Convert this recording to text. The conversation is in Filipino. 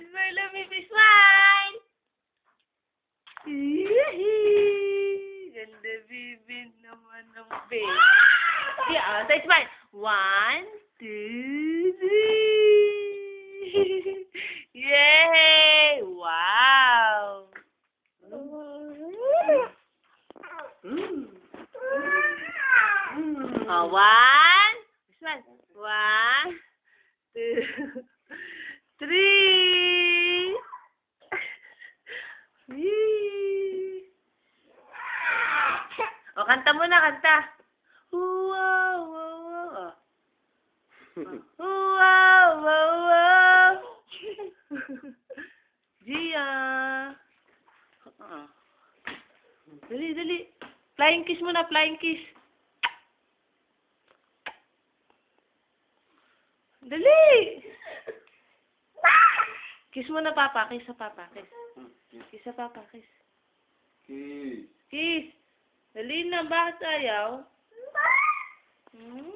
Smile, baby, smile! Ganda, baby naman ng baby. Yeah, say smile. 1, 2, 3. Yay! Wow! Oh, 1. Smile. 1, 2, 3. O, kanta mo na, kanta. Wow, wow, wow. Wow, wow, wow. Gia. Dali, dali. Flying kiss muna, flying kiss. Dali. Kiss muna, Papa. Kiss sa Papa. Kiss. Kiss sa Papa. Kiss. Kiss. Kiss. Dali na. Bakit ayaw? Hmm?